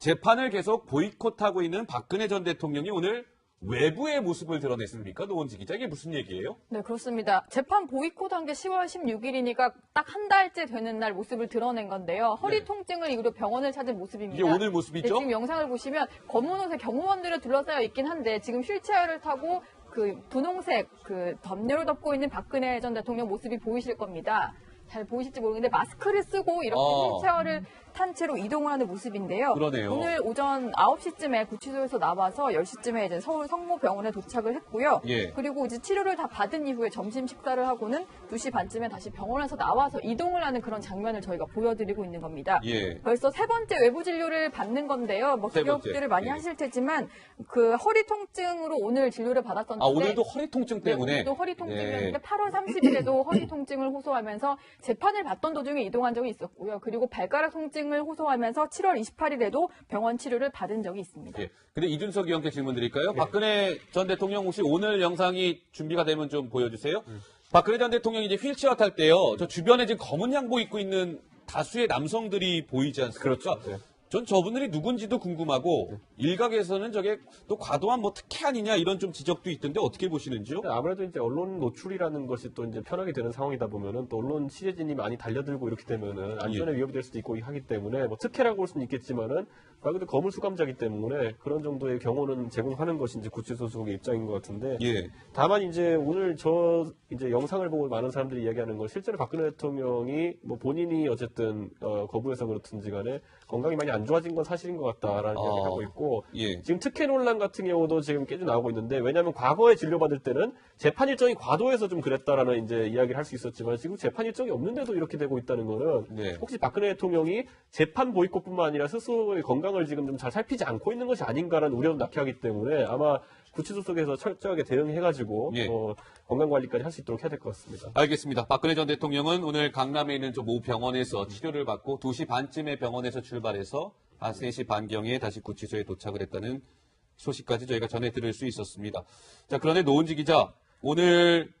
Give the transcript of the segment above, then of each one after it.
재판을 계속 보이콧하고 있는 박근혜 전 대통령이 오늘 외부의 모습을 드러냈습니까? 노원지 기자, 이게 무슨 얘기예요? 네, 그렇습니다. 재판 보이콧한 게 10월 16일이니까 딱 한 달째 되는 날 모습을 드러낸 건데요. 허리 통증을 이유로 병원을 찾은 모습입니다. 이게 오늘 모습이죠? 네, 지금 영상을 보시면 검은 옷에 경호원들을 둘러싸여 있긴 한데 지금 휠체어를 타고 그 분홍색 그 덮개로 덮고 있는 박근혜 전 대통령 모습이 보이실 겁니다. 잘 보이실지 모르겠는데 마스크를 쓰고 이렇게 휠체어를 탄 채로 이동을 하는 모습인데요. 그러네요. 오늘 오전 9시쯤에 구치소에서 나와서 10시쯤에 이제 서울 성모병원에 도착을 했고요. 예. 그리고 이제 치료를 다 받은 이후에 점심 식사를 하고는 2시 반쯤에 다시 병원에서 나와서 이동을 하는 그런 장면을 저희가 보여드리고 있는 겁니다. 예. 벌써 세 번째 외부 진료를 받는 건데요. 뭐 세 번째. 기억들을 많이 예. 하실 테지만 그 허리 통증으로 오늘 진료를 받았었는데 오늘도 허리 통증 때문에? 네, 오늘도 허리 통증이었는데 8월 30일에도 허리 통증을 호소하면서 재판을 받던 도중에 이동한 적이 있었고요. 그리고 발가락 통증을 호소하면서 7월 28일에도 병원 치료를 받은 적이 있습니다. 예. 근데 이준석 의원께 질문 드릴까요? 박근혜 전 대통령 혹시 오늘 영상이 준비가 되면 좀 보여주세요. 박근혜 전 대통령이 이제 휠체어 탈 때요. 저 주변에 지금 검은 양복 입고 있는 다수의 남성들이 보이지 않습니까? 그렇죠. 네. 전 저분들이 누군지도 궁금하고 일각에서는 저게 또 과도한 뭐 특혜 아니냐 이런 좀 지적도 있던데 어떻게 보시는지요? 아무래도 이제 언론 노출이라는 것이 또 이제 편하게 되는 상황이다 보면은 또 언론 취재진이 많이 달려들고 이렇게 되면은 안전에 위협이 될 수도 있고 하기 때문에 뭐 특혜라고 볼 수는 있겠지만은 말 그대로 거물 수감자이기 때문에 그런 정도의 경호는 제공하는 것이 이제 구치소 소속의 입장인 것 같은데. 예. 다만 이제 오늘 이제 영상을 보고 많은 사람들이 이야기하는 건 실제로 박근혜 대통령이 뭐 본인이 어쨌든 거부해서 그렇든지 간에 건강이 많이 안 좋아진 건 사실인 것 같다라는 이야기를 하고 있고 예. 지금 특혜 논란 같은 경우도 지금 계속 나오고 있는데 왜냐하면 과거에 진료받을 때는 재판 일정이 과도해서 좀 그랬다라는 이제 이야기를 할 수 있었지만 지금 재판 일정이 없는데도 이렇게 되고 있다는 거는 네. 혹시 박근혜 대통령이 재판 보이콧뿐만 아니라 스스로의 건강을 지금 좀 잘 살피지 않고 있는 것이 아닌가라는 우려도 낳게 하기 때문에 아마 구치소 속에서 철저하게 대응해가지고 예. 건강 관리까지 할 수 있도록 해야 될 것 같습니다. 알겠습니다. 박근혜 전 대통령은 오늘 강남에 있는 저 모 병원에서 치료를 받고 2시 반쯤에 병원에서 출발해서 3시 반경에 다시 구치소에 도착을 했다는 소식까지 저희가 전해 들을 수 있었습니다. 자, 그런데 노은지 기자, 오늘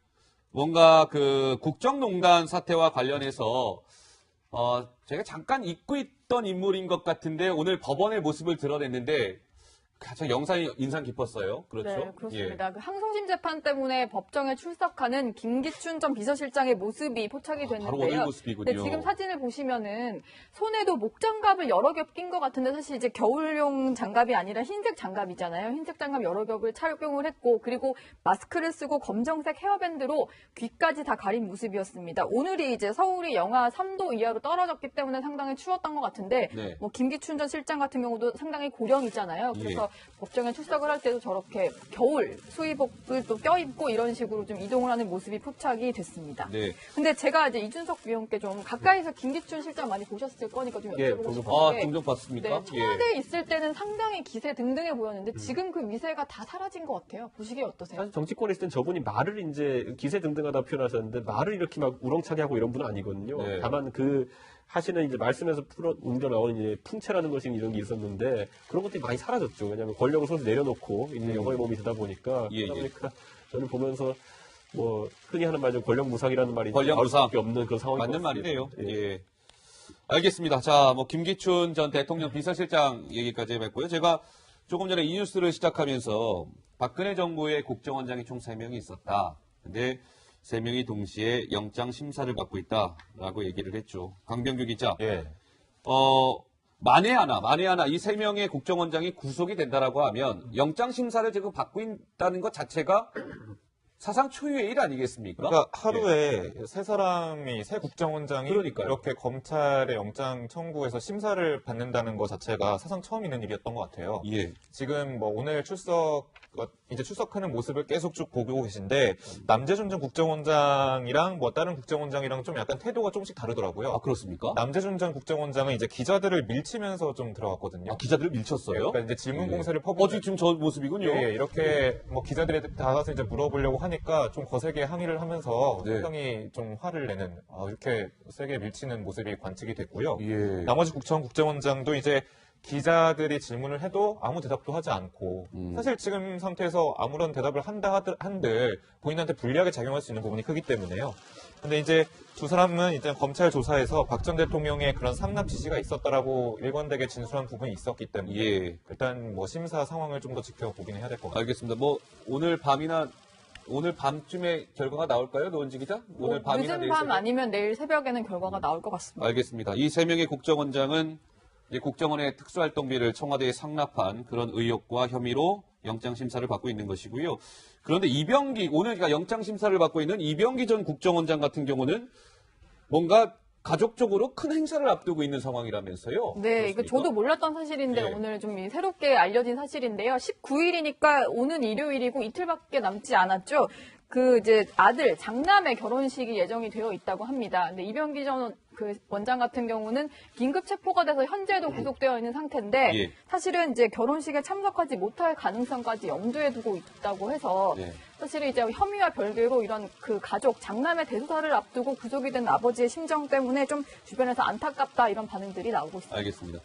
뭔가 그 국정농단 사태와 관련해서 제가 잠깐 잊고 있던 인물인 것 같은데 오늘 법원의 모습을 드러냈는데 가장 영상이 인상 깊었어요. 그렇죠? 네, 그렇습니다. 그 항소심 재판 때문에 법정에 출석하는 김기춘 전 비서실장의 모습이 포착이 바로 오늘 됐는데요. 모습이군요. 네, 지금 사진을 보시면은 손에도 목장갑을 여러 겹 낀 것 같은데 사실 이제 겨울용 장갑이 아니라 흰색 장갑이잖아요. 흰색 장갑 여러 겹을 착용을 했고 그리고 마스크를 쓰고 검정색 헤어밴드로 귀까지 다 가린 모습이었습니다. 오늘이 이제 서울이 영하 3도 이하로 떨어졌기 때문에 상당히 추웠던 것 같은데 네. 뭐 김기춘 전 실장 같은 경우도 상당히 고령이잖아요. 그래서 법정에 출석을 할 때도 저렇게 겨울 수의복을 또 껴입고 이런 식으로 좀 이동을 하는 모습이 포착이 됐습니다. 네. 근데 제가 이제 이준석 위원께 좀 가까이서 김기춘 실장 많이 보셨을 거니까 좀 예, 여쭤보고 종종 싶은데 종종 봤습니까? 네, 청와대에 있을 때는 상당히 기세 등등해 보였는데 지금 그 미세가 다 사라진 것 같아요. 보시기에 어떠세요? 사실 정치권에 있을 땐 저분이 말을 이제 기세 등등하다 표현하셨는데 말을 이렇게 막 우렁차게 하고 이런 분은 아니거든요. 네. 다만 그 하시는 이제 말씀에서 운전 나오는 이제 풍채라는 것이 이런 게 있었는데 그런 것들이 많이 사라졌죠. 왜냐하면 권력을 손에 내려놓고 이제 영어의 몸이 되다 보니까 예, 그러다 보니까 저는 보면서 뭐 흔히 하는 말좀 권력무상이라는 말이 권력무상. 나올 수밖에 없는 그런 상황인 맞는 것 같습니다. 말이네요. 예. 알겠습니다. 자, 뭐 김기춘 전 대통령 비서실장 얘기까지 해봤고요. 제가 조금 전에 이 뉴스를 시작하면서 박근혜 정부의 국정원장이 총 3명이 있었다. 근데 3명이 동시에 영장 심사를 받고 있다라고 얘기를 했죠. 강병규 기자. 예. 만에 하나 이 3명의 국정원장이 구속이 된다라고 하면 영장 심사를 지금 받고 있다는 것 자체가 사상 초유의 일 아니겠습니까? 그러니까 하루에 세 국정원장이 그러니까요. 이렇게 검찰의 영장 청구에서 심사를 받는다는 것 자체가 사상 처음 있는 일이었던 것 같아요. 예. 지금 뭐 오늘 이제 출석하는 모습을 계속 쭉 보고 계신데 남재준 전 국정원장이랑 뭐 다른 국정원장이랑 좀 약간 태도가 조금씩 다르더라고요. 아, 그렇습니까? 남재준 전 국정원장은 이제 기자들을 밀치면서 좀 들어갔거든요. 기자들을 밀쳤어요? 그러니까 이제 질문 예. 공세를 퍼붓는 지금 저 모습이군요. 예, 이렇게 뭐 기자들이 다가가서 이제 물어보려고 하니까 좀 거세게 항의를 하면서 네. 상당히 좀 화를 내는 이렇게 세게 밀치는 모습이 관측이 됐고요. 예. 나머지 국정원장도 이제 기자들이 질문을 해도 아무 대답도 하지 않고 사실 지금 상태에서 아무런 대답을 한들 본인한테 불리하게 작용할 수 있는 부분이 크기 때문에요. 근데 이제 두 사람은 일단 검찰 조사에서 박 전 대통령의 그런 상납 지시가 있었다라고 일관되게 진술한 부분이 있었기 때문에 예. 일단 뭐 심사 상황을 좀 더 지켜보긴 해야 될 것 같아요. 알겠습니다. 뭐 오늘 밤쯤에 결과가 나올까요, 노은지 기자? 오늘 밤이나 늦은 내일 밤 새벽? 아니면 내일 새벽에는 결과가 나올 것 같습니다. 알겠습니다. 이 세 명의 국정원장은 이제 국정원의 특수활동비를 청와대에 상납한 그런 의혹과 혐의로 영장심사를 받고 있는 것이고요. 그런데 이병기, 오늘 그러니까 영장심사를 받고 있는 이병기 전 국정원장 같은 경우는 뭔가 가족적으로 큰 행사를 앞두고 있는 상황이라면서요. 네, 이거 그렇습니까? 저도 몰랐던 사실인데 예. 오늘 좀 새롭게 알려진 사실인데요. 19일이니까 오는 일요일이고 이틀밖에 남지 않았죠. 그 이제 아들 장남의 결혼식이 예정이 되어 있다고 합니다. 근데 이병기 전 그 원장 같은 경우는 긴급 체포가 돼서 현재도 구속되어 있는 상태인데 예. 사실은 이제 결혼식에 참석하지 못할 가능성까지 염두에 두고 있다고 해서 네. 사실은 이제 혐의와 별개로 이런 그 가족 장남의 대소사를 앞두고 구속이 된 아버지의 심정 때문에 좀 주변에서 안타깝다 이런 반응들이 나오고 있습니다. 알겠습니다.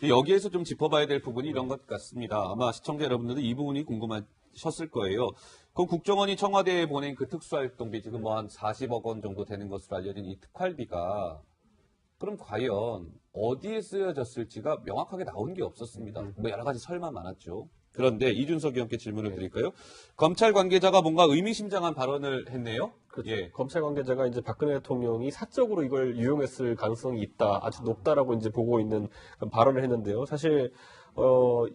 여기에서 좀 짚어봐야 될 부분이 이런 것 같습니다. 아마 시청자 여러분들도 이 부분이 궁금하셨을 거예요. 그럼 국정원이 청와대에 보낸 그 특수활동비 지금 뭐 한 40억 원 정도 되는 것으로 알려진 이 특활비가 그럼 과연 어디에 쓰여졌을지가 명확하게 나온 게 없었습니다. 뭐 여러 가지 설만 많았죠. 그런데 이준석 의원께 질문을 드릴까요? 검찰 관계자가 뭔가 의미심장한 발언을 했네요. 그렇죠. 예. 검찰 관계자가 이제 박근혜 대통령이 사적으로 이걸 유용했을 가능성이 있다, 아주 높다라고 이제 보고 있는 그런 발언을 했는데요. 사실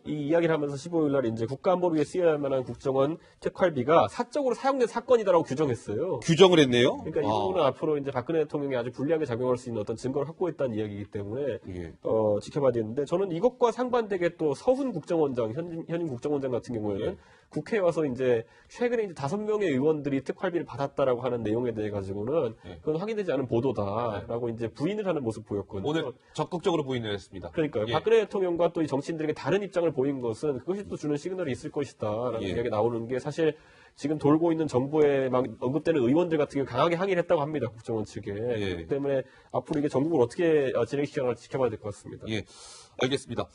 이 이야기를 하면서 15일 날 이제 국가안보를 위해 쓰여야 할 만한 국정원 특활비가 사적으로 사용된 사건이다라고 규정했어요. 규정을 했네요. 그러니까 이 부분은 앞으로 이제 박근혜 대통령이 아주 불리하게 작용할 수 있는 어떤 증거를 확보했다는 이야기이기 때문에 예. 지켜봐야 되는데 저는 이것과 상반되게 또 서훈 국정원장, 현임 국정원장 같은 경우에는 예. 국회에 와서 이제 최근에 이제 5명의 의원들이 특활비를 받았다라고 하는 내용에 대해 가지고는 예. 그건 확인되지 않은 보도다라고 이제 부인을 하는 모습 보였거든요. 오늘 적극적으로 부인을 했습니다. 그러니까요. 예. 박근혜 대통령과 또 이 정치인들에게 다른 입장을 보인 것은 그것이 또 주는 시그널이 있을 것이다라는 예. 이야기가 나오는 게 사실 지금 돌고 있는 정부에 막 언급되는 의원들 같은 경우 강하게 항의를 했다고 합니다. 국정원 측에. 예. 그렇기 때문에 앞으로 이게 전국을 어떻게 진행시켜나갈지 지켜봐야 될 것 같습니다. 예, 알겠습니다.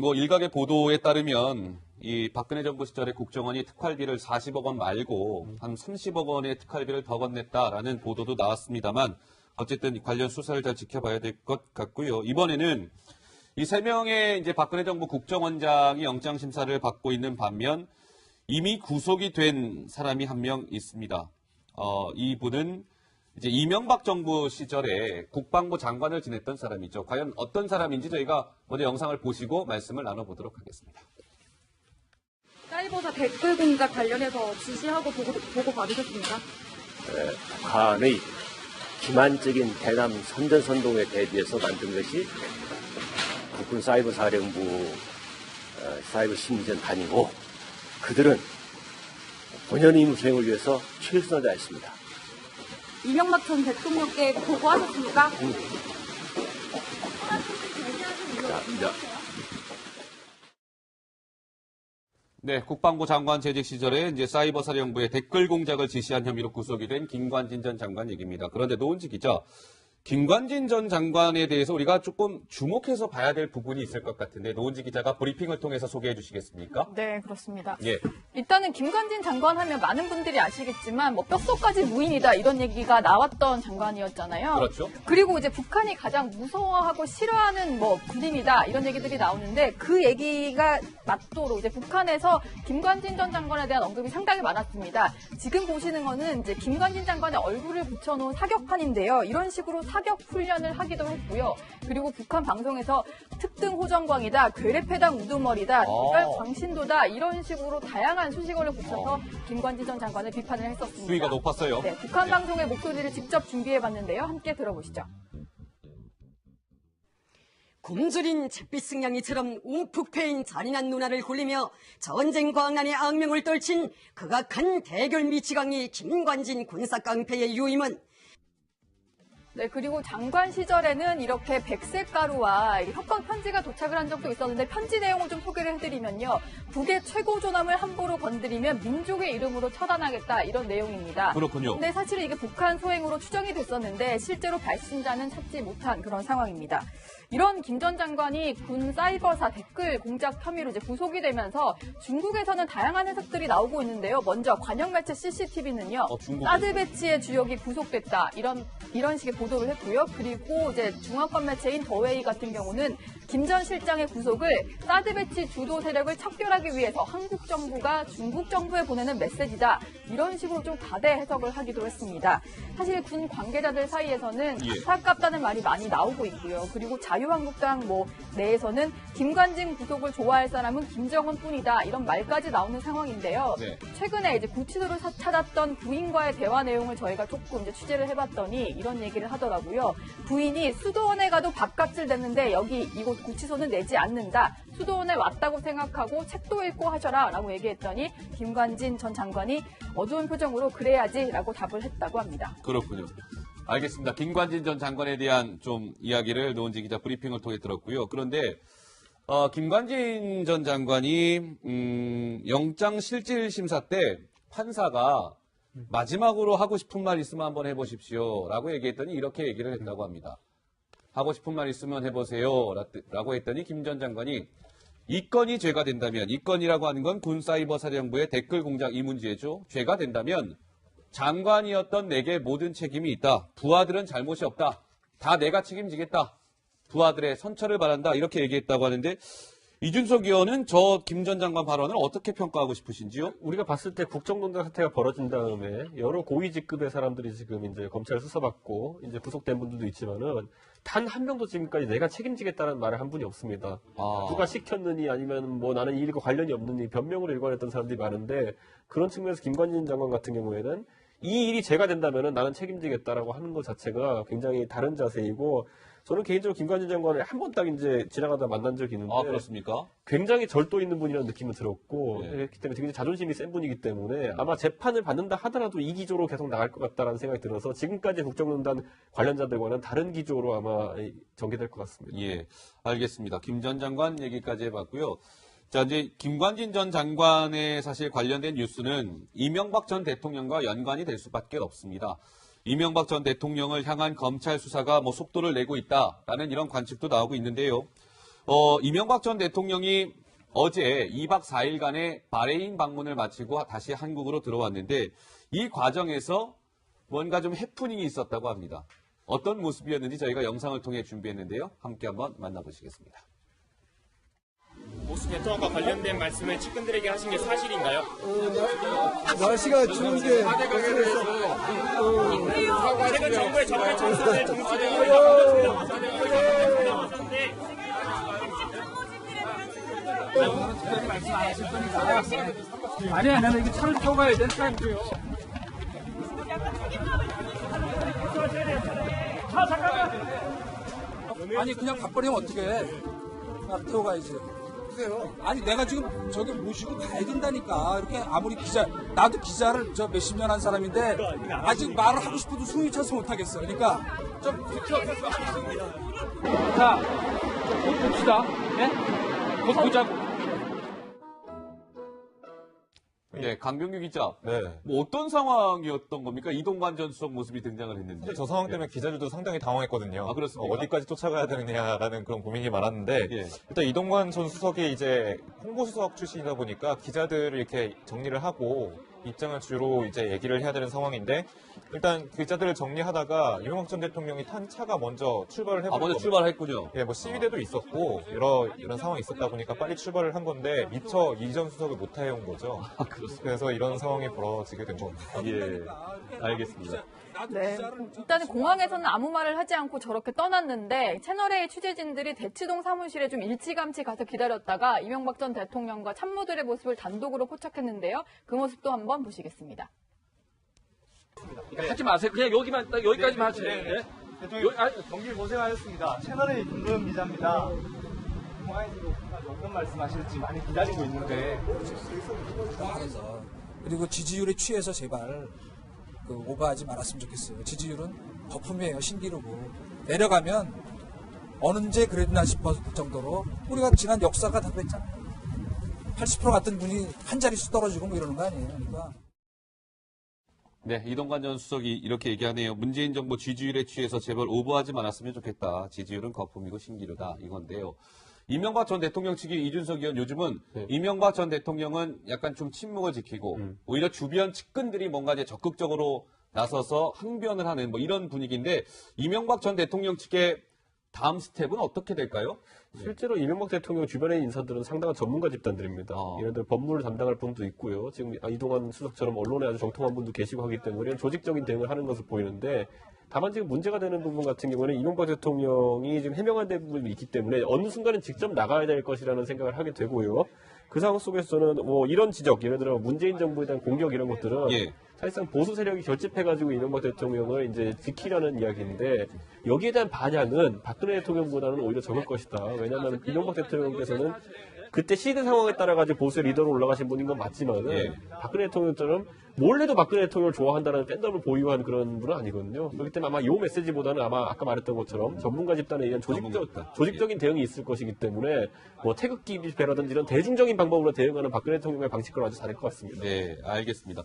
뭐 일각의 보도에 따르면 이 박근혜 정부 시절에 국정원이 특활비를 40억 원 말고 한 30억 원의 특활비를 더 건넸다라는 보도도 나왔습니다만 어쨌든 관련 수사를 잘 지켜봐야 될 것 같고요. 이번에는 이 세 명의 이제 박근혜 정부 국정원장이 영장 심사를 받고 있는 반면 이미 구속이 된 사람이 한 명 있습니다. 이분은 이제 이명박 정부 시절에 국방부 장관을 지냈던 사람이죠. 과연 어떤 사람인지 저희가 먼저 영상을 보시고 말씀을 나눠보도록 하겠습니다. 사이버사 댓글 공작 관련해서 지시하고 보고 받으셨습니까? 북한의 기만적인 대남 선전선동에 대비해서 만든 것이 국군 사이버사령부 사이버 심리전단이고 그들은 본연의 임무 수행을 위해서 최선을 다했습니다. 이명박 전 대통령께 보고하셨습니까? 네, 국방부 장관 재직 시절에 이제 사이버 사령부의 댓글 공작을 지시한 혐의로 구속이 된 김관진 전 장관 얘기입니다. 그런데 노은지 기자, 김관진 전 장관에 대해서 우리가 조금 주목해서 봐야 될 부분이 있을 것 같은데 노은지 기자가 브리핑을 통해서 소개해 주시겠습니까? 네, 그렇습니다. 예. 일단은 김관진 장관 하면 많은 분들이 아시겠지만 뭐 뼛속까지 무인이다 이런 얘기가 나왔던 장관이었잖아요. 그렇죠. 그리고 이제 북한이 가장 무서워하고 싫어하는 뭐 군인이다 이런 얘기들이 나오는데 그 얘기가 맞도록 이제 북한에서 김관진 전 장관에 대한 언급이 상당히 많았습니다. 지금 보시는 거는 이제 김관진 장관의 얼굴을 붙여놓은 사격판인데요. 이런 식으로 사격 훈련을 하기도 했고요. 그리고 북한 방송에서 특등 호정광이다, 괴뢰패당 우두머리다, 개별 광신도다 이런 식으로 다양한 수식어를 붙여서 김관진 전 장관을 비판을 했었습니다. 수위가 높았어요. 네, 북한 방송의 목소리를 직접 준비해봤는데요. 함께 들어보시죠. 굶주린 잿빛 승냥이처럼 움푹 패인 잔인한 누나를 굴리며 전쟁 광란의 악명을 떨친 극악한 대결 미치광이 김관진 군사깡패의 유임은 네, 그리고 장관 시절에는 이렇게 백색 가루와 협박 편지가 도착을 한 적도 있었는데 편지 내용을 좀 소개를 해드리면요. 북의 최고 존엄을 함부로 건드리면 민족의 이름으로 처단하겠다 이런 내용입니다. 그렇군요. 근데 사실은 이게 북한 소행으로 추정이 됐었는데 실제로 발신자는 찾지 못한 그런 상황입니다. 이런 김 전 장관이 군 사이버사 댓글 공작 혐의로 이제 구속이 되면서 중국에서는 다양한 해석들이 나오고 있는데요. 먼저 관영 매체 CCTV는요. 중국에서. 사드 배치의 주역이 구속됐다. 이런 식의 보도를 했고요. 그리고 이제 중화권 매체인 더웨이 같은 경우는 김 전 실장의 구속을 사드 배치 주도 세력을 척결하기 위해서 한국 정부가 중국 정부에 보내는 메시지다. 이런 식으로 좀 다대 해석을 하기도 했습니다. 사실 군 관계자들 사이에서는 안타깝다는 말이 많이 나오고 있고요. 그리고 자유한국당 내에서는 김관진 구속을 좋아할 사람은 김정은 뿐이다. 이런 말까지 나오는 상황인데요. 네. 최근에 이제 구치소를 찾았던 부인과의 대화 내용을 저희가 조금 이제 취재를 해봤더니 이런 얘기를 하더라고요. 부인이 수도원에 가도 밥값을 냈는데 여기 이곳 구치소는 내지 않는다. 수도원에 왔다고 생각하고 책도 읽고 하셔라 라고 얘기했더니 김관진 전 장관이 어두운 표정으로 그래야지 라고 답을 했다고 합니다. 그렇군요. 알겠습니다. 김관진 전 장관에 대한 좀 이야기를 노은지 기자 브리핑을 통해 들었고요. 그런데 김관진 전 장관이 영장실질심사 때 판사가 마지막으로 하고 싶은 말 있으면 한번 해보십시오 라고 얘기했더니 이렇게 얘기를 했다고 합니다. 하고 싶은 말 있으면 해보세요 라고 했더니 김 전 장관이 이 건이 죄가 된다면, 이 건이라고 하는 건 군사이버사령부의 댓글 공작 이 문제죠. 죄가 된다면 장관이었던 내게 모든 책임이 있다. 부하들은 잘못이 없다. 다 내가 책임지겠다. 부하들의 선처를 바란다. 이렇게 얘기했다고 하는데 이준석 의원은 저 김 전 장관 발언을 어떻게 평가하고 싶으신지요? 우리가 봤을 때 국정농단 사태가 벌어진 다음에 여러 고위직급의 사람들이 지금 이제 검찰 수사받고 이제 구속된 분들도 있지만은 단 한 명도 지금까지 내가 책임지겠다는 말을 한 분이 없습니다. 누가 시켰느니 아니면 나는 이 일과 관련이 없느니 변명으로 일관했던 사람들이 많은데 그런 측면에서 김관진 장관 같은 경우에는 이 일이 제가 된다면은 나는 책임지겠다라고 하는 것 자체가 굉장히 다른 자세이고 저는 개인적으로 김관진 장관을 한 번 딱 이제 지나가다 만난 적이 있는데 그렇습니까? 굉장히 절도 있는 분이라는 느낌을 들었고 네. 그렇기 때문에 굉장히 자존심이 센 분이기 때문에 아마 재판을 받는다 하더라도 이 기조로 계속 나갈 것 같다라는 생각이 들어서 지금까지 국정농단 관련자들과는 다른 기조로 아마 전개될 것 같습니다. 예, 알겠습니다. 김 전 장관 얘기까지 해봤고요. 자, 이제 김관진 전 장관에 사실 관련된 뉴스는 이명박 전 대통령과 연관이 될 수밖에 없습니다. 이명박 전 대통령을 향한 검찰 수사가 속도를 내고 있다라는 이런 관측도 나오고 있는데요. 이명박 전 대통령이 어제 2박 4일간의 바레인 방문을 마치고 다시 한국으로 들어왔는데 이 과정에서 뭔가 좀 해프닝이 있었다고 합니다. 어떤 모습이었는지 저희가 영상을 통해 준비했는데요. 함께 한번 만나보시겠습니다. 보수 대통령과 관련된 말씀을 측근들에게 하신 게 사실인가요? 날씨가 추운데 최근 정부의 정책 전선을 아니야 나는 이거 차를 타고 가야 될 사람이고요. 아니 그냥 가버리면 어떻게 해? 태워 가야지. 아니 내가 지금 저기 모시고 가야 된다니까. 이렇게 아무리 나도 기자를 몇십 년 한 사람인데 아직 말을 하고 싶어도 숨이 차서 못하겠어. 그러니까 좀 자, 곧 봅시다. 네? 곧 보자고. 네, 강병규 기자. 네. 어떤 상황이었던 겁니까? 이동관 전 수석 모습이 등장을 했는데. 사실 저 상황 때문에 기자들도 상당히 당황했거든요. 아, 그렇습니까? 어디까지 쫓아가야 되느냐라는 그런 고민이 많았는데 예. 일단 이동관 전 수석이 이제 홍보수석 출신이다 보니까 기자들을 이렇게 정리를 하고 입장을 주로 이제 얘기를 해야 되는 상황인데 일단 기자들을 정리하다가 이명박 전 대통령이 탄 차가 먼저 출발을 해버린 먼저 출발했군요. 예, 시위대도 있었고 이런 상황이 있었다 보니까 빨리 출발을 한 건데 미처 이 전 수석을 못 해온 거죠. 그래서 이런 상황이 벌어지게 된 겁니다. 예, 알겠습니다. 네, 일단은 공항에서는 아무 말을 하지 않고 저렇게 떠났는데 채널A 취재진들이 대치동 사무실에 좀 일찌감치 가서 기다렸다가 이명박 전 대통령과 참모들의 모습을 단독으로 포착했는데요. 그 모습도 한번 보시겠습니다. 하지 마세요. 그냥 여기까지만 하세요. 네. 경길 고생하셨습니다. 채널A 김도현 기자입니다. 공항에서도 어떤 말씀하실지 많이 기다리고 있는데 공항에서 그리고 지지율에 취해서 제발 오버하지 말았으면 좋겠어요. 지지율은 거품이에요. 신기루고 내려가면 언제 그랬나 싶을 정도로 우리가 지난 역사가 다 그랬잖아요. 80% 같은 분이 한 자릿수 떨어지고 이러는 거 아니에요. 그러니까. 네, 이동관 전 수석이 이렇게 얘기하네요. 문재인 정부 지지율에 취해서 제발 오버하지 말았으면 좋겠다. 지지율은 거품이고 신기루다. 이건데요. 이명박 전 대통령 측이 이준석 의원 요즘은 이명박 전 대통령은 약간 좀 침묵을 지키고 오히려 주변 측근들이 뭔가 이제 적극적으로 나서서 항변을 하는 뭐 이런 분위기인데 이명박 전 대통령 측의 다음 스텝은 어떻게 될까요? 실제로 이명박 대통령 주변의 인사들은 상당한 전문가 집단들입니다. 예를 들어 법무를 담당할 분도 있고요. 지금 이동환 수석처럼 언론에 아주 정통한 분도 계시고 하기 때문에 조직적인 대응을 하는 것으로 보이는데 다만 지금 문제가 되는 부분 같은 경우는 이명박 대통령이 지금 해명한 부분이 있기 때문에 어느 순간은 직접 나가야 될 것이라는 생각을 하게 되고요. 그 상황 속에서는 뭐 이런 지적, 예를 들어 문재인 정부에 대한 공격 이런 것들은 사실상 보수 세력이 결집해가지고 이명박 대통령을 이제 지키려는 이야기인데 여기에 대한 반향은 박근혜 대통령보다는 오히려 적을 것이다. 왜냐하면 이명박 대통령께서는 그때 시대 상황에 따라 가지고 보수의 리더로 올라가신 분인 건 맞지만은 박근혜 대통령처럼 뭘 해도 박근혜 대통령을 좋아한다는 팬덤을 보유한 그런 분은 아니거든요. 그렇기 때문에 아마 이 메시지보다는 아마 아까 말했던 것처럼 전문가 집단에 의한 조직적인 대응이 있을 것이기 때문에 뭐 태극기 집회라든지 이런 대중적인 방법으로 대응하는 박근혜 대통령의 방식으로 아주 잘할 것 같습니다. 네, 알겠습니다.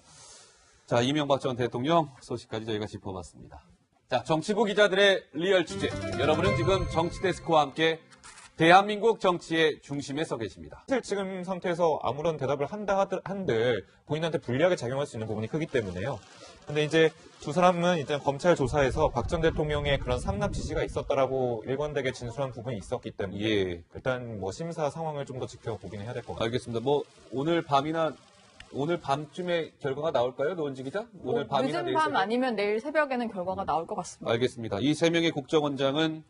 자, 이명박 전 대통령 소식까지 저희가 짚어봤습니다. 자, 정치부 기자들의 리얼 취재. 여러분은 지금 정치데스크와 함께 대한민국 정치의 중심에 서 계십니다. 사실 지금 상태에서 아무런 대답을 한들 본인한테 불리하게 작용할 수 있는 부분이 크기 때문에요. 근데 이제 두 사람은 일단 검찰 조사에서 박 전 대통령의 그런 상납 지시가 있었다라고 일관되게 진술한 부분이 있었기 때문에 일단 뭐 심사 상황을 좀 더 지켜보긴 해야 될 것 같아요. 알겠습니다. 뭐 오늘 밤쯤에 결과가 나올까요, 노원지 기자? 오늘 밤이나 늦은 내일 밤 새벽? 아니면 내일 새벽에는 결과가 나올 것 같습니다. 알겠습니다. 이 세 명의 국정원장은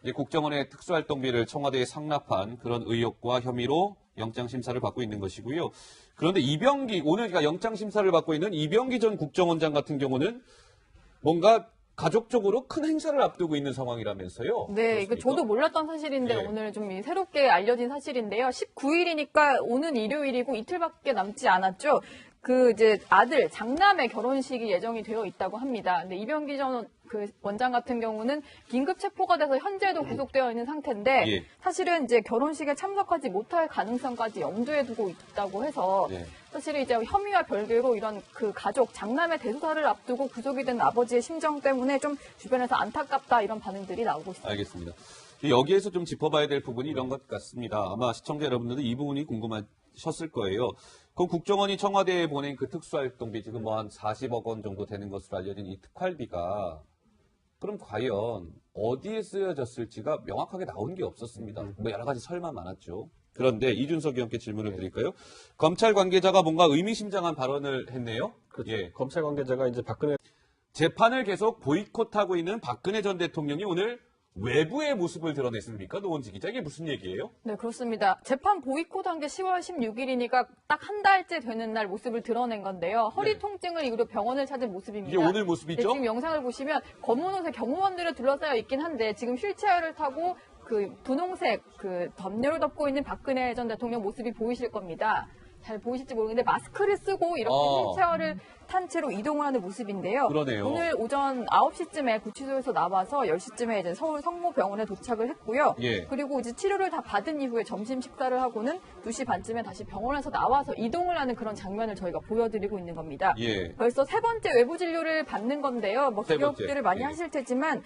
이제 국정원의 특수활동비를 청와대에 상납한 그런 의혹과 혐의로 영장심사를 받고 있는 것이고요. 그런데 오늘 영장심사를 받고 있는 이병기 전 국정원장 같은 경우는 뭔가 가족적으로 큰 행사를 앞두고 있는 상황이라면서요. 네, 이거 저도 몰랐던 사실인데 오늘 좀 새롭게 알려진 사실인데요. 19일이니까 오는 일요일이고 이틀밖에 남지 않았죠. 이제 아들, 장남의 결혼식이 예정이 되어 있다고 합니다. 근데 이병기 전 원장 같은 경우는 긴급 체포가 돼서 현재도 구속되어 있는 상태인데 사실은 이제 결혼식에 참석하지 못할 가능성까지 염두에 두고 있다고 해서 사실은 이제 혐의와 별개로 이런 가족, 장남의 대소사를 앞두고 구속이 된 아버지의 심정 때문에 좀 주변에서 안타깝다 이런 반응들이 나오고 있습니다. 알겠습니다. 여기에서 좀 짚어봐야 될 부분이 이런 것 같습니다. 아마 시청자 여러분들도 이 부분이 궁금하셨을 거예요. 그 국정원이 청와대에 보낸 그 특수활동비 지금 뭐 한 40억 원 정도 되는 것으로 알려진 이 특활비가 그럼 과연 어디에 쓰여졌을지가 명확하게 나온 게 없었습니다. 뭐 여러 가지 설만 많았죠. 그런데 이준석 의원께 질문을 드릴까요? 검찰 관계자가 뭔가 의미심장한 발언을 했네요. 그렇죠. 검찰 관계자가 이제 박근혜 재판을 계속 보이콧하고 있는 박근혜 전 대통령이 오늘 외부의 모습을 드러냈습니까? 노원지 기자, 이게 무슨 얘기예요? 네, 그렇습니다. 재판 보이콧한 게 10월 16일이니까 딱 한 달째 되는 날 모습을 드러낸 건데요. 허리 통증을 이유로 병원을 찾은 모습입니다. 이게 오늘 모습이죠? 네, 지금 영상을 보시면 검은 옷에 경호원들을 둘러싸여 있긴 한데 지금 휠체어를 타고 분홍색 덮개로 덮고 있는 박근혜 전 대통령 모습이 보이실 겁니다. 잘 보이실지 모르겠는데 마스크를 쓰고 이렇게 휠체어를 탄 채로 이동을 하는 모습인데요. 그러네요. 오늘 오전 9시쯤에 구치소에서 나와서 10시쯤에 이제 서울 성모병원에 도착을 했고요. 그리고 이제 치료를 다 받은 이후에 점심 식사를 하고는 2시 반쯤에 다시 병원에서 나와서 이동을 하는 그런 장면을 저희가 보여드리고 있는 겁니다. 벌써 세 번째 외부 진료를 받는 건데요. 뭐 기억들을 많이 하실 테지만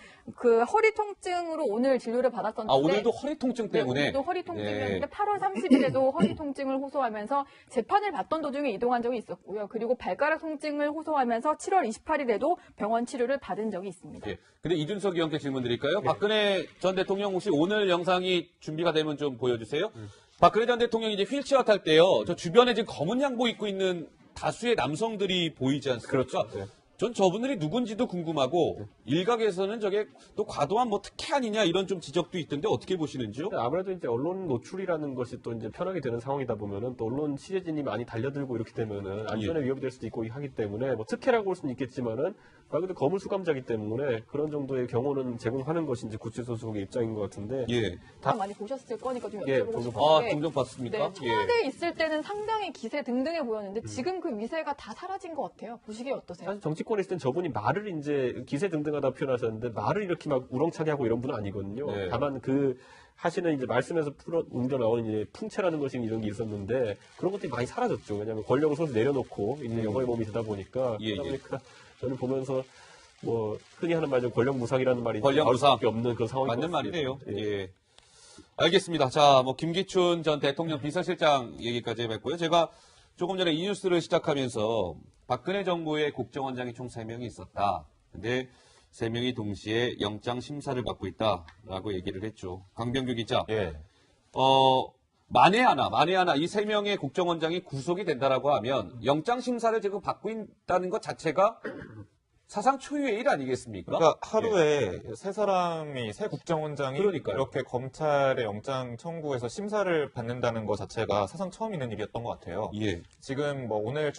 허리 통증으로 오늘 진료를 받았었는데 오늘도 허리 통증 때문에? 네, 오늘도 허리 통증이었는데 8월 30일에도 허리 통증을 호소하면서 재판을 받던 도중에 이동한 적이 있었고요. 그리고 발가락 통증을 호소하면서 7월 28일에도 병원 치료를 받은 적이 있습니다. 근데 이준석 의원께 질문 드릴까요? 박근혜 전 대통령 혹시 오늘 영상이 준비가 되면 좀 보여주세요. 박근혜 전 대통령이 이제 휠체어 탈 때요. 저 주변에 지금 검은 양복 입고 있는 다수의 남성들이 보이지 않습니까? 그렇죠. 전 저분들이 누군지도 궁금하고 일각에서는 저게 또 과도한 뭐 특혜 아니냐 이런 좀 지적도 있던데 어떻게 보시는지요? 아무래도 이제 언론 노출이라는 것이 또 이제 편하게 되는 상황이다 보면은 또 언론 취재진이 많이 달려들고 이렇게 되면은 안전에 위협이 될 수도 있고 하기 때문에 뭐 특혜라고 볼 수는 있겠지만은 말 그대로 거물 수감자기 때문에 그런 정도의 경호는 제공하는 것이 이제 구치소 소속의 입장인 것 같은데 다 많이 보셨을 거니까 좀 여쭤보고 싶은데 종종 봤습니까? 네, 청와대에 있을 때는 상당히 기세 등등해 보였는데 지금 그 미세가 다 사라진 것 같아요. 보시기에 어떠세요? 사실 정치 정치권에 있을 땐 저분이 말을 이제 기세 등등하다 표현하셨는데 말을 이렇게 막 우렁차게 하고 이런 분은 아니거든요. 네. 다만 그 하시는 이제 말씀에서 옮겨 나오는 이제 풍채라는 것이 이런 게 있었는데 그런 것들이 많이 사라졌죠. 왜냐하면 권력을 손에서 내려놓고 이제 영어의 몸이 되다 보니까 예, 그러다 예. 보니까 저는 보면서 뭐 흔히 하는 말로 권력무상이라는 말이 나올 권력무상. 수밖에 없는 그런 상황이 맞는 말이네요. 예. 알겠습니다. 자, 뭐 김기춘 전 대통령 비서실장 얘기까지 해봤고요. 제가 조금 전에 이 뉴스를 시작하면서 박근혜 정부의 국정원장이 총 3명이 있었다. 근데 3명이 동시에 영장 심사를 받고 있다라고 얘기를 했죠. 강병규 기자. 예. 만에 하나 이 3명의 국정원장이 구속이 된다라고 하면 영장 심사를 지금 받고 있다는 것 자체가 사상 초유의 일 아니겠습니까? 그러니까 하루에 세 사람이, 세 국정원장이 그러니까요. 이렇게 검찰의 영장 청구에서 심사를 받는다는 것 자체가 사상 처음 있는 일이었던 것 같아요. 예. 지금 뭐 오늘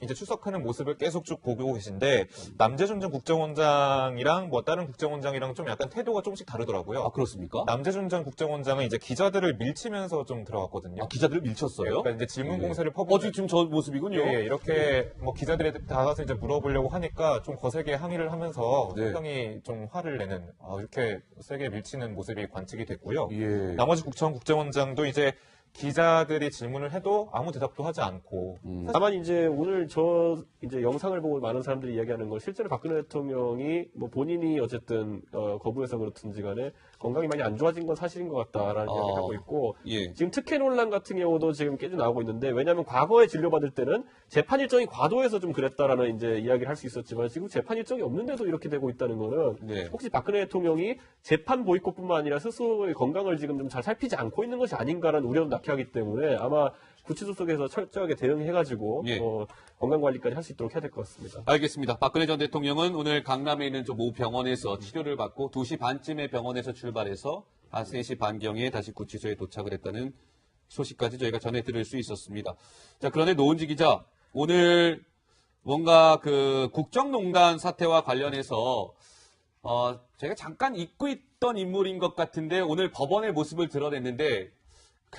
이제 출석하는 모습을 계속 쭉 보고 계신데 남재준 전 국정원장이랑 뭐 다른 국정원장이랑 좀 약간 태도가 조금씩 다르더라고요. 아, 그렇습니까? 남재준 전 국정원장은 이제 기자들을 밀치면서 좀 들어갔거든요. 아, 기자들을 밀쳤어요? 그러니까 이제 질문 예. 공세를 퍼붓는 지금 저 모습이군요. 예, 이렇게 뭐 기자들이 다가서 이제 물어보려고 하니까 좀 거세게 항의를 하면서 네. 상당히 좀 화를 내는 이렇게 세게 밀치는 모습이 관측이 됐고요. 예. 나머지 국정원장도 이제 기자들이 질문을 해도 아무 대답도 하지 않고 다만 이제 오늘 이제 영상을 보고 많은 사람들이 이야기하는 건 실제로 박근혜 대통령이 뭐 본인이 어쨌든 거부해서 그렇든지 간에 건강이 많이 안 좋아진 건 사실인 것 같다라는 이야기를 하고 있고 예. 지금 특혜 논란 같은 경우도 지금 계속 나오고 있는데 왜냐하면 과거에 진료받을 때는 재판 일정이 과도해서 좀 그랬다라는 이제 이야기를 할 수 있었지만 지금 재판 일정이 없는데도 이렇게 되고 있다는 거는 네. 혹시 박근혜 대통령이 재판 보이콧뿐만 아니라 스스로의 건강을 지금 좀 잘 살피지 않고 있는 것이 아닌가라는 우려도 낳게 하기 때문에 아마 구치소 속에서 철저하게 대응해가지고 예. 건강 관리까지 할 수 있도록 해야 될 것 같습니다. 알겠습니다. 박근혜 전 대통령은 오늘 강남에 있는 모 병원에서 치료를 받고 2시 반쯤에 병원에서 출발해서 한 3시 반경에 다시 구치소에 도착을 했다는 소식까지 저희가 전해 들을 수 있었습니다. 자, 그런데 노은지 기자, 오늘 뭔가 그 국정농단 사태와 관련해서 제가 잠깐 잊고 있던 인물인 것 같은데 오늘 법원의 모습을 드러냈는데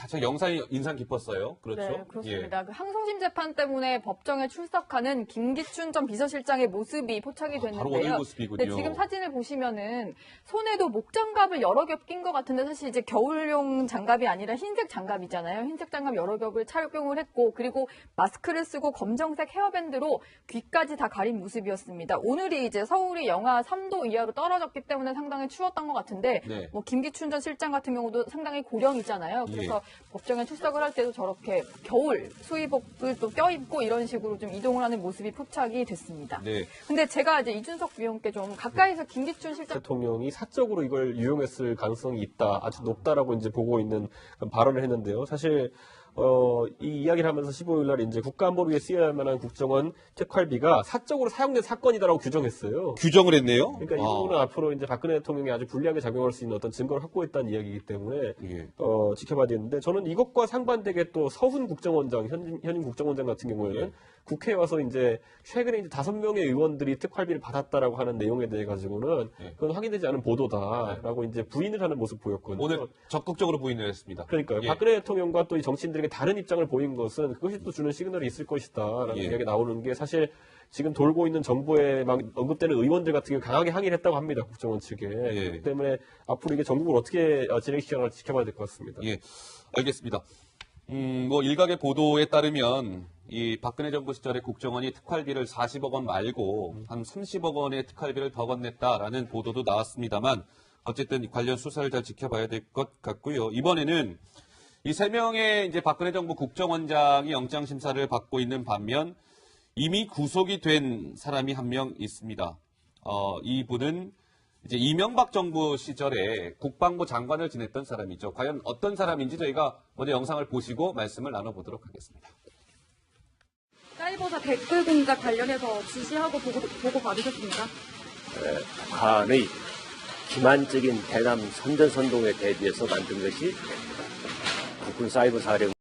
저 영상이 인상 깊었어요. 그렇죠? 네, 그렇습니다. 그 항소심 재판 때문에 법정에 출석하는 김기춘 전 비서실장의 모습이 포착이 바로 오늘 됐는데요. 모습이군요. 네, 지금 사진을 보시면은 손에도 목장갑을 여러 겹 낀 것 같은데 사실 이제 겨울용 장갑이 아니라 흰색 장갑이잖아요. 흰색 장갑 여러 겹을 착용을 했고 그리고 마스크를 쓰고 검정색 헤어밴드로 귀까지 다 가린 모습이었습니다. 오늘이 이제 서울이 영하 3도 이하로 떨어졌기 때문에 상당히 추웠던 것 같은데 네. 뭐 김기춘 전 실장 같은 경우도 상당히 고령이잖아요. 그래서 법정에 출석을 할 때도 저렇게 겨울 수의복을 또 껴입고 이런 식으로 좀 이동을 하는 모습이 포착이 됐습니다. 네. 근데 제가 이제 이준석 위원께 좀 가까이서 김기춘 실장 대통령이 사적으로 이걸 유용했을 가능성이 있다, 아주 높다라고 이제 보고 있는 발언을 했는데요. 사실 이 이야기를 하면서 15일 날 이제 국가안보를 위해 쓰여야 만한 국정원 특활비가 사적으로 사용된 사건이다라고 규정했어요. 규정을 했네요. 그러니까 이 부분은 앞으로 이제 박근혜 대통령이 아주 불리하게 작용할 수 있는 어떤 증거를 확보했다는 이야기이기 때문에 예. 지켜봐야 되는데 저는 이것과 상반되게 또 서훈 국정원장, 현임 국정원장 같은 경우에는 예. 국회에 와서 이제 최근에 이제 5명의 의원들이 특활비를 받았다라고 하는 내용에 대해 가지고는 그건 확인되지 않은 보도다라고 이제 부인을 하는 모습 보였거든요. 오늘 적극적으로 부인을 했습니다. 그러니까요. 예. 박근혜 대통령과 또 이 정치인들에게 다른 입장을 보인 것은 그것이 또 주는 시그널이 있을 것이다라는 예. 이야기가 나오는 게 사실 지금 돌고 있는 정부에 막 언급되는 의원들 같은 경우 강하게 항의를 했다고 합니다. 국정원 측에. 예. 그렇기 때문에 앞으로 이게 전국을 어떻게 진행시켜나갈지 지켜봐야 될 것 같습니다. 예, 알겠습니다. 뭐 일각의 보도에 따르면 이 박근혜 정부 시절에 국정원이 특활비를 40억 원 말고 한 30억 원의 특활비를 더 건넸다라는 보도도 나왔습니다만 어쨌든 관련 수사를 잘 지켜봐야 될 것 같고요. 이번에는 이 3명의 이제 박근혜 정부 국정원장이 영장 심사를 받고 있는 반면 이미 구속이 된 사람이 한 명 있습니다. 이분은 이제 이명박 정부 시절에 국방부 장관을 지냈던 사람이죠. 과연 어떤 사람인지 저희가 먼저 영상을 보시고 말씀을 나눠보도록 하겠습니다. 사이버사 댓글 공작 관련해서 지시하고 보고 받으셨습니까? 북한의 기만적인 대남 선전선동에 대비해서 만든 것이 국군 사이버 사령부